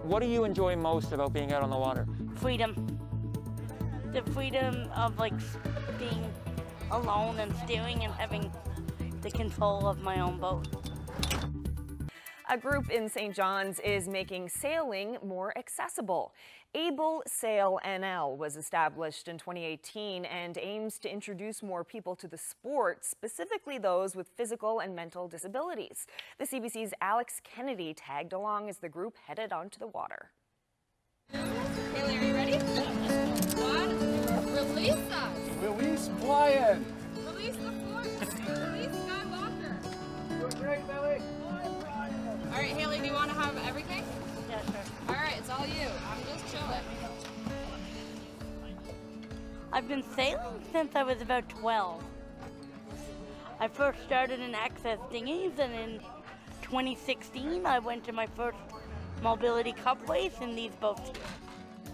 What do you enjoy most about being out on the water? Freedom. The freedom of like being alone and steering and having the control of my own boat. A group in St. John's is making sailing more accessible. AbleSail NL was established in 2018 and aims to introduce more people to the sport, specifically those with physical and mental disabilities. The CBC's Alex Kennedy tagged along as the group headed onto the water. Haley, are you ready? One, release us. Release Brian. Release the floor. Release Skywalker. You're great, Billy. All right, Haley, do you want to have everything? Yeah, sure. All right, it's all you. I'm just chilling. I've been sailing since I was about 12. I first started in access dinghies, and in 2016 I went to my first mobility cup race in these boats here.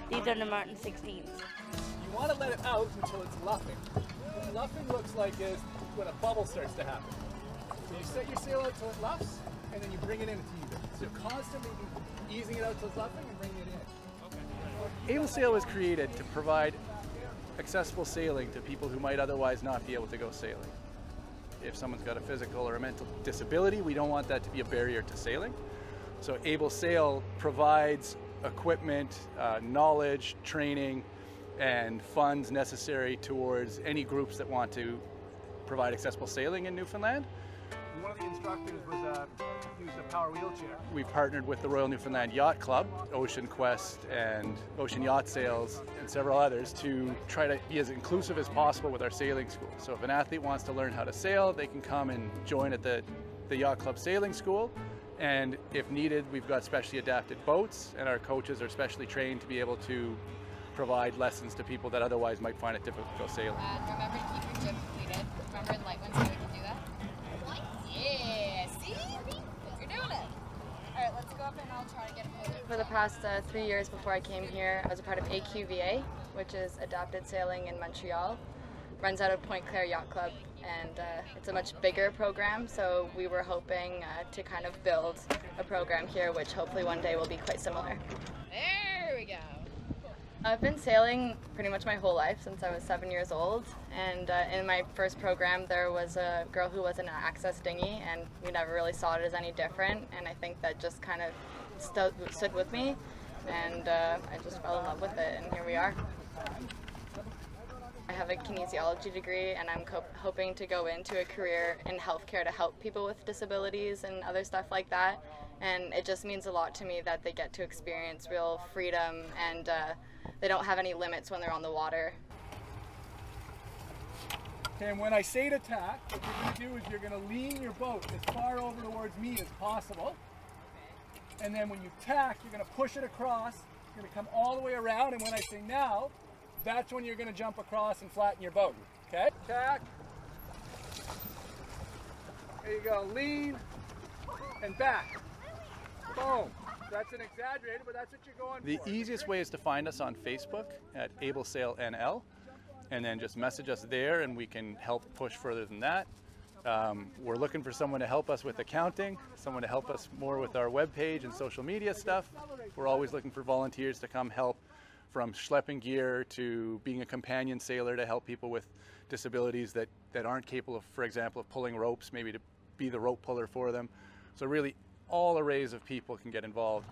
These are the Martin 16s. You want to let it out until it's luffing. What luffing looks like is when a bubble starts to happen. So you set your sail out till it luffs, and then you bring it in to even. So you're constantly easing it out till it's luffing and bringing it in. AbleSail was created to provide accessible sailing to people who might otherwise not be able to go sailing. If someone's got a physical or a mental disability, we don't want that to be a barrier to sailing. So AbleSail provides equipment, knowledge, training, and funds necessary towards any groups that want to provide accessible sailing in Newfoundland. One of the instructors used a power wheelchair. We've partnered with the Royal Newfoundland Yacht Club, Ocean Quest and Ocean Yacht Sales and several others to try to be as inclusive as possible with our sailing school. So if an athlete wants to learn how to sail, they can come and join at the Yacht Club Sailing School. And if needed, we've got specially adapted boats, and our coaches are specially trained to be able to provide lessons to people that otherwise might find it difficult to go sailing. And remember to keep your jib completed. Remember in light winds so we can do that? Yeah, see? You're doing it. All right, let's go up and I'll try to get it. For the past 3 years before I came here, I was a part of AQVA, which is Adapted Sailing in Montreal. Runs out of Point Claire Yacht Club, and it's a much bigger program, so we were hoping to kind of build a program here, which hopefully one day will be quite similar. There we go. I've been sailing pretty much my whole life since I was 7 years old, and in my first program there was a girl who was in an access dinghy, and we never really saw it as any different, and I think that just kind of stood with me, and I just fell in love with it, and here we are. I have a kinesiology degree, and I'm hoping to go into a career in healthcare to help people with disabilities and other stuff like that, and it just means a lot to me that they get to experience real freedom, and they don't have any limits when they're on the water. Okay, and when I say to tack, what you're going to do is you're going to lean your boat as far over towards me as possible. And then when you tack, you're going to push it across. You're going to come all the way around, and when I say now, that's when you're going to jump across and flatten your boat. Okay? Tack. There you go. Lean and back. Boom. That's an exaggerated, but that's what you're going for. The easiest way is to find us on Facebook at AbleSail NL, and then just message us there and we can help push further than that. We're looking for someone to help us with accounting, someone to help us more with our webpage and social media stuff. We're always looking for volunteers to come help, from schlepping gear to being a companion sailor to help people with disabilities that aren't capable of, for example, of pulling ropes, maybe to be the rope puller for them. So really, all arrays of people can get involved.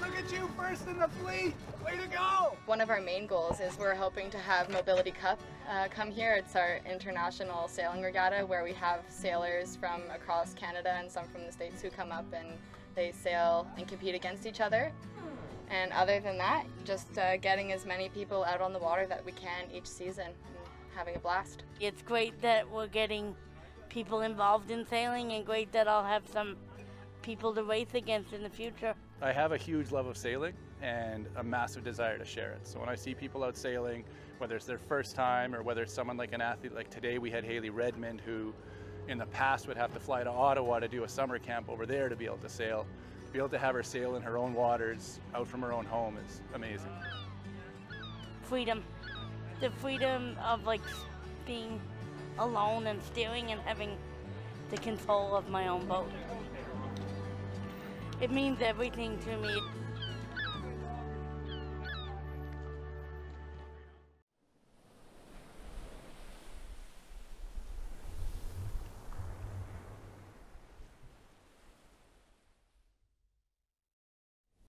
Look at you, first in the fleet! Way to go! One of our main goals is we're hoping to have Mobility Cup come here. It's our international sailing regatta where we have sailors from across Canada and some from the States who come up and they sail and compete against each other. And other than that, just getting as many people out on the water that we can each season and having a blast. It's great that we're getting people involved in sailing, and great that I'll have some people to race against in the future. I have a huge love of sailing and a massive desire to share it. So when I see people out sailing, whether it's their first time or whether it's someone like an athlete, like today we had Haley Redmond, who in the past would have to fly to Ottawa to do a summer camp over there to be able to sail. To be able to have her sail in her own waters, out from her own home, is amazing. Freedom. The freedom of like being alone and steering and having the control of my own boat. It means everything to me.